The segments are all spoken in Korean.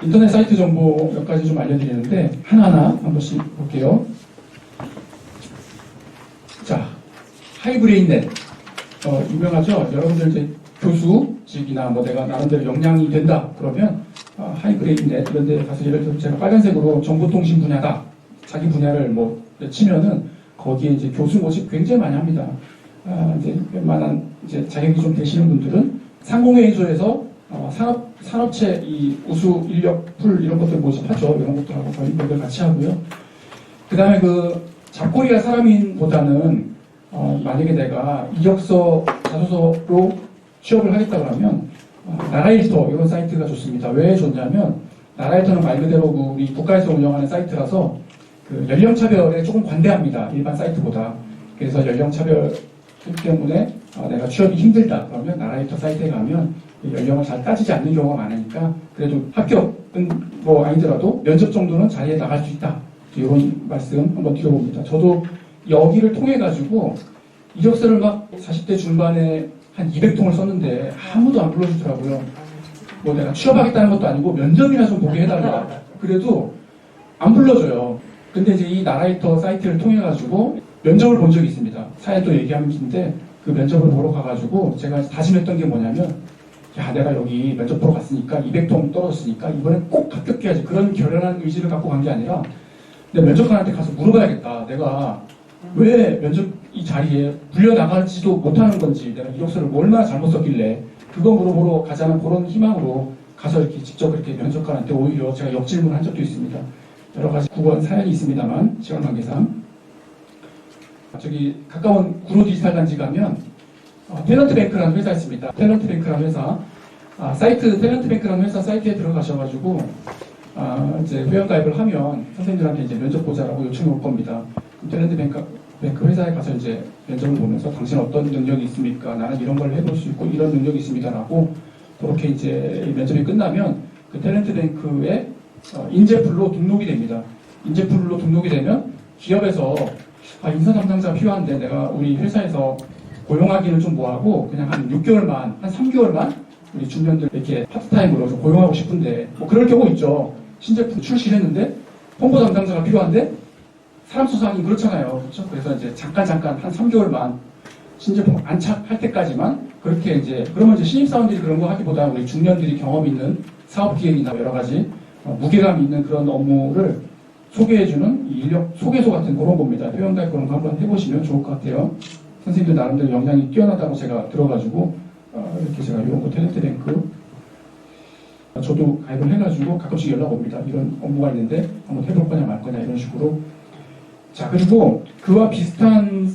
인터넷 사이트 정보 몇 가지 좀 알려드리는데 하나하나 한 번씩 볼게요. 자, 하이브레인넷 유명하죠? 여러분들 이제 교수직이나 뭐 내가 나름대로 역량이 된다 그러면 하이브레인넷 이런 데 가서 예를 들어 제가 빨간색으로 정보통신 분야다 자기 분야를 뭐 치면은 거기에 이제 교수 모집 굉장히 많이 합니다. 이제 웬만한 이제 자격이 좀 되시는 분들은 상공회의소에서 산업체 이 우수 인력 풀 이런 것들 모집하죠. 이런 것들하고 거의 몇개 같이 하고요. 그 다음에 그 잡코리아 사람인보다는 만약에 내가 이력서 자소서로 취업을 하겠다 그러면 나라일터 이런 사이트가 좋습니다. 왜 좋냐면 나라일터는 말 그대로 우리 국가에서 운영하는 사이트라서 그 연령차별에 조금 관대합니다. 일반 사이트보다. 그래서 연령차별 때문에 내가 취업이 힘들다 그러면 나라일터 사이트에 가면 연령을 잘 따지지 않는 경우가 많으니까 그래도 합격은 뭐 아니더라도 면접 정도는 자리에 나갈 수 있다. 이런 말씀 한번 드려봅니다. 저도 여기를 통해 가지고 이력서를 막 40대 중반에 한 200통을 썼는데 아무도 안 불러주더라고요. 뭐 내가 취업하겠다는 것도 아니고 면접이나 좀 보게 해달라. 그래도 안 불러줘요. 근데 이제 이 나라이터 사이트를 통해 가지고 면접을 본 적이 있습니다. 사연 또 얘기하면 긴데 그 면접을 보러 가가지고 제가 다짐했던 게 뭐냐면 야 내가 여기 면접 보러 갔으니까 200통 떨어졌으니까 이번엔 꼭 합격해야지. 그런 결연한 의지를 갖고 간 게 아니라 내 면접관한테 가서 물어봐야겠다. 내가 왜 면접 이 자리에 불려나갈지도 못하는 건지 내가 이력서를 얼마나 잘못 썼길래 그거 물어보러 가자는 그런 희망으로 가서 이렇게 직접 이렇게 면접관한테 오히려 제가 역질문을 한 적도 있습니다. 여러 가지 구건 사연이 있습니다만 시간 관계상 저기 가까운 구로 디지털 단지 가면 탤런트뱅크라는 회사 있습니다. 탤런트뱅크라는 회사 탤런트뱅크라는 회사 사이트에 들어가셔가지고 이제 회원가입을 하면 선생님들한테 이제 면접 보자라고 요청이 올 겁니다. 탤런트뱅크 회사에 가서 이제 면접을 보면서 당신 어떤 능력이 있습니까? 나는 이런 걸 해볼 수 있고 이런 능력이 있습니다라고 그렇게 이제 면접이 끝나면 그 탤런트뱅크에 인재풀로 등록이 됩니다. 인재풀로 등록이 되면 기업에서 인사 담당자가 필요한데 내가 우리 회사에서 고용하기는 좀 뭐하고 그냥 한 6개월만, 한 3개월만 우리 중년들 이렇게 파트타임으로 좀 고용하고 싶은데 뭐 그럴 경우 있죠. 신제품 출시했는데 홍보 담당자가 필요한데 사람 수상이 그렇잖아요. 그렇죠? 그래서 이제 잠깐 한 3개월만 신제품 안착할 때까지만 그렇게 이제 그러면 이제 신입사원들이 그런 거 하기보다 우리 중년들이 경험 있는 사업 기획이나 여러 가지 무게감 있는 그런 업무를 소개해주는 인력 소개소 같은 그런 겁니다. 회원가입 그런 거 한번 해보시면 좋을 것 같아요. 선생님들 나름대로 역량이 뛰어나다고 제가 들어가지고 이렇게 제가 이런 거 탤런트뱅크 저도 가입을 해가지고 가끔씩 연락 옵니다. 이런 업무가 있는데 한번 해볼 거냐 말 거냐 이런 식으로. 자 그리고 그와 비슷한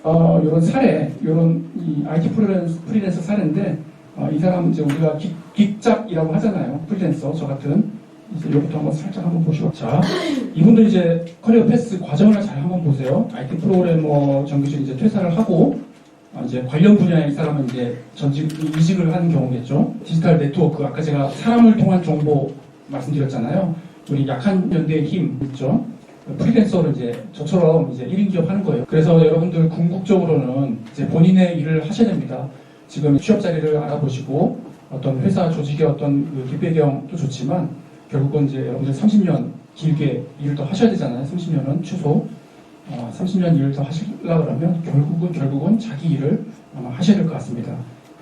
이런 사례, 이런 이 IT 프리랜서 사례인데 이 사람 이제 우리가 긱잡이라고 하잖아요. 프리랜서 저 같은. 이제 이것도 한번 살짝 한번 보시고. 자, 이분들 이제 커리어 패스 과정을 잘 한번 보세요. IT 프로그래머 정규직 이제 퇴사를 하고 이제 관련 분야의 사람은 이제 이직을 하는 경우겠죠. 디지털 네트워크 아까 제가 사람을 통한 정보 말씀드렸잖아요. 우리 약한 연대의 힘 있죠. 프리랜서를 이제 저처럼 이제 1인 기업 하는 거예요. 그래서 여러분들 궁극적으로는 이제 본인의 일을 하셔야 됩니다. 지금 취업 자리를 알아보시고 어떤 회사 조직의 어떤 그 뒷배경도 좋지만 결국은 이제 여러분들 30년 길게 일을 더 하셔야 되잖아요. 30년은 최소 30년 일을 더 하시려고 그러면 결국은 자기 일을 아마 하셔야 될 것 같습니다.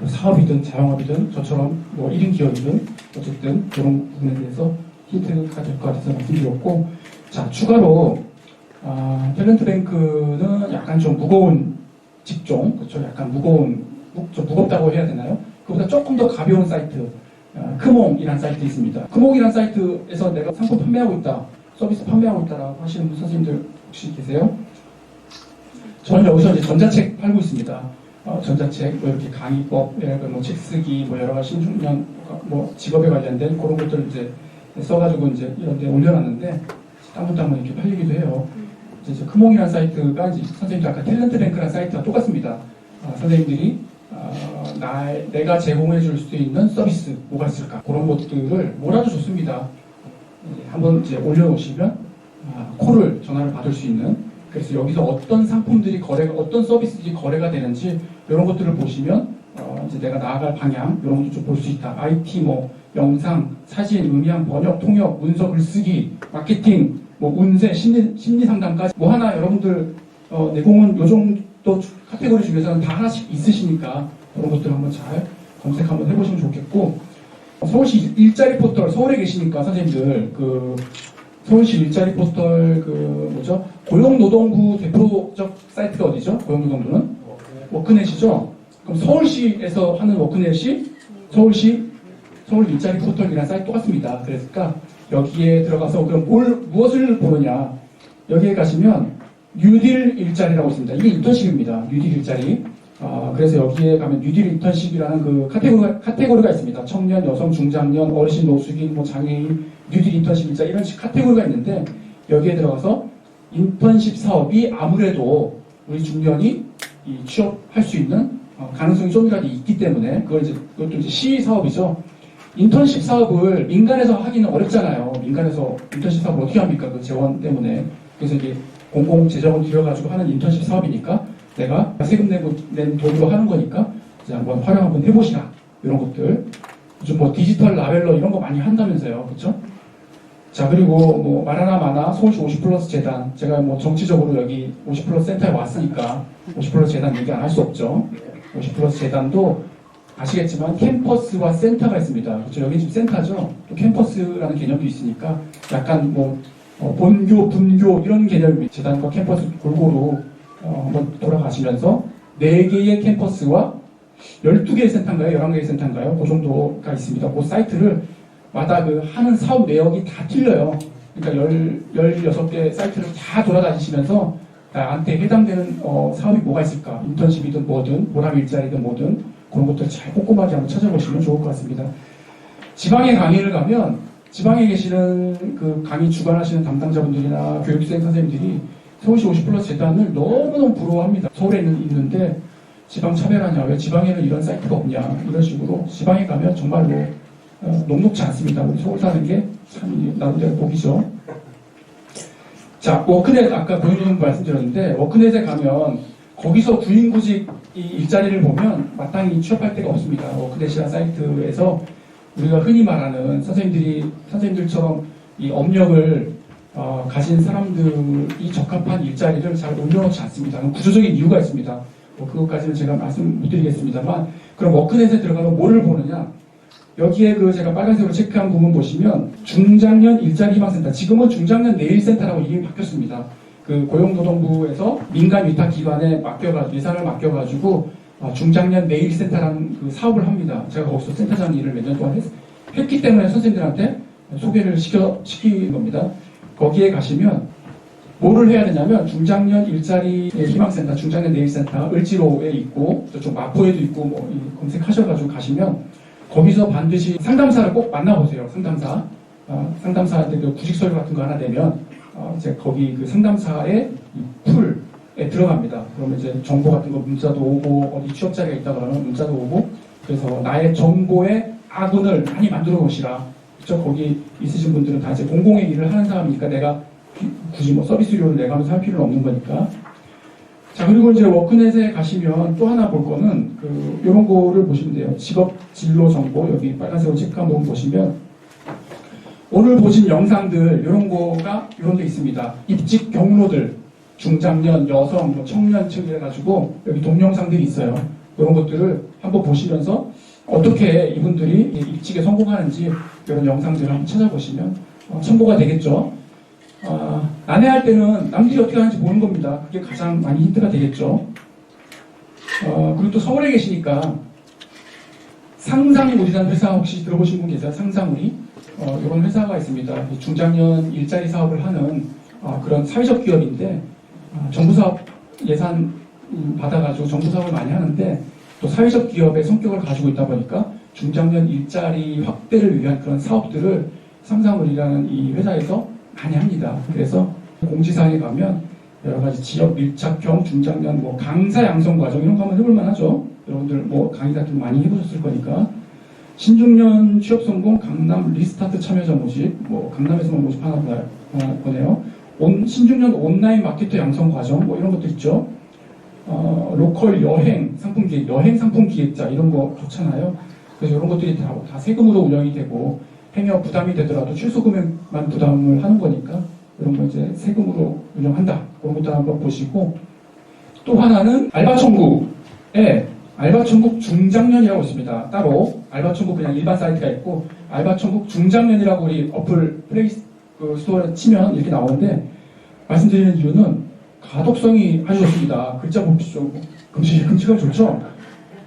사업이든 자영업이든 저처럼 뭐 1인 기업이든 어쨌든 그런 부분에 대해서 힌트가 될 것 같아서 말씀드렸고 자 추가로 탤런트뱅크는 약간 좀 무거운 직종 그렇죠? 약간 좀 무겁다고 해야 되나요? 그보다 조금 더 가벼운 사이트 크몽이라는 사이트 있습니다. 크몽이라는 사이트에서 내가 상품 판매하고 있다, 서비스 판매하고 있다라고 하시는 분 선생님들 혹시 계세요? 저는 여기서 이제 전자책 팔고 있습니다. 전자책, 뭐 이렇게 강의법, 뭐 책 쓰기, 뭐 여러 가지 신중년, 뭐 직업에 관련된 그런 것들을 이제 써가지고 이제 이런 데 올려놨는데 땀은 이렇게 팔리기도 해요. 이제 크몽이라는 사이트가 이제 선생님들 아까 탤런트뱅크라는 사이트와 똑같습니다. 선생님들이 내가 제공해 줄 수 있는 서비스 뭐가 있을까 그런 것들을 뭐라도 좋습니다. 한번 이제 올려놓으시면 콜을 전화를 받을 수 있는 그래서 여기서 어떤 상품들이 어떤 서비스들이 거래가 되는지 이런 것들을 보시면 이제 내가 나아갈 방향 이런 것도 좀 볼 수 있다. IT 뭐 영상, 사진, 음향, 번역, 통역, 문서, 글쓰기, 마케팅, 뭐 운세, 심리 상담까지 뭐 하나 여러분들 내공은 요 정도 카테고리 중에서는 다 하나씩 있으시니까 그런 것들 한번 잘 검색 한번 해보시면 좋겠고, 서울시 일자리 포털, 서울에 계시니까 선생님들 서울시 일자리 포털 고용노동부 대표적 사이트가 어디죠? 고용노동부는 워크넷이죠. 그럼 서울시에서 하는 워크넷이 서울 일자리 포털이라는 사이트 똑같습니다. 그러니까 여기에 들어가서 그럼 무엇을 보느냐? 여기에 가시면 뉴딜 일자리라고 있습니다. 이게 인턴십입니다. 뉴딜 일자리. 그래서 여기에 가면 뉴딜 인턴십이라는 그 카테고리가 있습니다. 청년, 여성, 중장년, 어르신, 노숙인, 뭐 장애인, 뉴딜 인턴십 일자 이런 식 카테고리가 있는데, 여기에 들어가서 인턴십 사업이 아무래도 우리 중년이 취업할 수 있는 가능성이 좀이라도 있기 때문에 그것도 이제 시 사업이죠. 인턴십 사업을 민간에서 하기는 어렵잖아요. 민간에서 인턴십 사업을 어떻게 합니까? 그 재원 때문에. 그래서 이게 공공 재정을 들여가지고 하는 인턴십 사업이니까 내가 세금 낸 돈으로 하는 거니까 이제 한번 활용 한번 해보시라. 이런 것들. 요즘 뭐 디지털 라벨러 이런 거 많이 한다면서요. 그렇죠? 자, 그리고 뭐 말하나 마나 서울시 50플러스 재단. 제가 뭐 정치적으로 여기 50플러스 센터에 왔으니까 50플러스 재단 얘기 안 할 수 없죠. 50플러스 재단도 아시겠지만 캠퍼스와 센터가 있습니다. 그렇죠? 여기 지금 센터죠. 또 캠퍼스라는 개념도 있으니까 약간 뭐 본교, 분교 이런 개념이 재단과 캠퍼스 골고루 한번 돌아가시면서 4개의 캠퍼스와 12개의 센터인가요? 11개의 센터인가요? 그 정도가 있습니다. 그 사이트를 마다 그 하는 사업 내역이 다 틀려요. 그러니까 16개 사이트를 다 돌아다니시면서 나한테 해당되는 사업이 뭐가 있을까? 인턴십이든 뭐든, 보람 일자리든 뭐든 그런 것들 잘 꼼꼼하게 한번 찾아보시면 좋을 것 같습니다. 지방에 강의를 가면 지방에 계시는 그 강의 주관하시는 담당자분들이나 교육생 선생님들이 서울시 50플러스 재단을 너무너무 부러워합니다. 서울에 있는데 지방 차별하냐, 왜 지방에는 이런 사이트가 없냐, 이런 식으로 지방에 가면 정말로 녹록지 않습니다. 우리 서울 사는 게 참 나름대로 복이죠. 자, 워크넷 아까 고용노동부 말씀드렸는데 워크넷에 가면 거기서 구인구직 이 일자리를 보면 마땅히 취업할 데가 없습니다. 워크넷이라는 사이트에서 우리가 흔히 말하는 선생님들처럼 이 업력을 가진 사람들이 적합한 일자리를 잘 올려놓지 않습니다. 구조적인 이유가 있습니다. 그것까지는 제가 말씀 못 드리겠습니다만, 그럼 워크넷에 들어가면 뭐를 보느냐? 여기에 제가 빨간색으로 체크한 부분 보시면 중장년 일자리 희망센터, 지금은 중장년 내일센터라고 이름이 바뀌었습니다. 그 고용노동부에서 민간 위탁 기관에 예산을 맡겨가지고 중장년 내일센터라는 그 사업을 합니다. 제가 거기서 센터장 일을 몇 년 동안 했기 때문에 선생님들한테 소개를 시킨 겁니다. 거기에 가시면 뭐를 해야 되냐면 중장년 일자리 희망센터, 중장년 내일센터 을지로에 있고 저쪽 마포에도 있고 뭐 검색하셔가지고 가시면 거기서 반드시 상담사를 꼭 만나보세요. 상담사한테 그 구직서류 같은 거 하나 내면 제가 거기 그 상담사의 풀에 들어갑니다. 그러면 이제 정보 같은 거 문자도 오고 어디 취업 자리가 있다 그러면 문자도 오고, 그래서 나의 정보의 아군을 많이 만들어 놓으시라. 그렇죠? 거기 있으신 분들은 다 이제 공공의 일을 하는 사람이니까 내가 굳이 뭐 서비스료를 내가면서 할 필요는 없는 거니까. 자, 그리고 이제 워크넷에 가시면 또 하나 볼 거는 요런 거를 보시면 돼요. 직업 진로 정보, 여기 빨간색으로 체크한 부분 보시면 오늘 보신 영상들 요런 거가 요런 데 있습니다. 입직 경로들, 중장년, 여성, 뭐 청년층 해가지고 여기 동영상들이 있어요. 이런 것들을 한번 보시면서 어떻게 이분들이 입직에 성공하는지 이런 영상들을 한번 찾아보시면 참고가 되겠죠. 난해할 때는 남들이 어떻게 하는지 보는 겁니다. 그게 가장 많이 힌트가 되겠죠. 그리고 또 서울에 계시니까 상상우리라는 회사 혹시 들어보신 분 계세요? 상상우리? 이런 회사가 있습니다. 중장년 일자리 사업을 하는 그런 사회적 기업인데 정부 사업 예산 받아가지고 정부 사업을 많이 하는데 또 사회적 기업의 성격을 가지고 있다 보니까 중장년 일자리 확대를 위한 그런 사업들을 상상우리라는 이 회사에서 많이 합니다. 그래서 공지사항에 가면 여러 가지 지역 밀착형 중장년 뭐 강사 양성 과정 이런 거 한번 해볼 만하죠. 여러분들 뭐 강의 같은 거 많이 해보셨을 거니까. 신중년 취업 성공 강남 리스타트 참여자 모집, 뭐 강남에서만 모집하나 보네요. 신중년 온라인 마케터 양성 과정 뭐 이런 것도 있죠. 로컬 여행 상품 기획, 여행 상품 기획자 이런 거 좋잖아요. 그래서 이런 것들이 다 세금으로 운영이 되고 행여 부담이 되더라도 취소 금액만 부담을 하는 거니까 이런 거 이제 세금으로 운영한다. 그런 것도 한번 보시고 또 하나는 알바천국에 알바천국 중장년이라고 있습니다. 따로 알바천국 그냥 일반 사이트가 있고 알바천국 중장년이라고 우리 어플 플레이 스토어에 치면 이렇게 나오는데 말씀드리는 이유는 가독성이 아주 좋습니다. 글자 보십시오. 금치가 좋죠?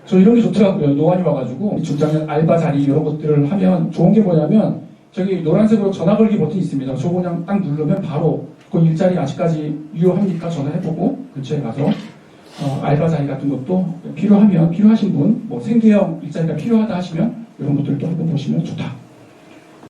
저 이런 게 좋더라고요. 노안이 와가지고 중장년 알바 자리 이런 것들을 하면 좋은 게 뭐냐면 저기 노란색으로 전화 걸기 버튼이 있습니다. 저거 그냥 딱 누르면 바로 그 일자리 아직까지 유효합니까? 전화해보고 근처에 가서 알바 자리 같은 것도 필요하신 분, 뭐 생계형 일자리가 필요하다 하시면 이런 것들도 한번 보시면 좋다.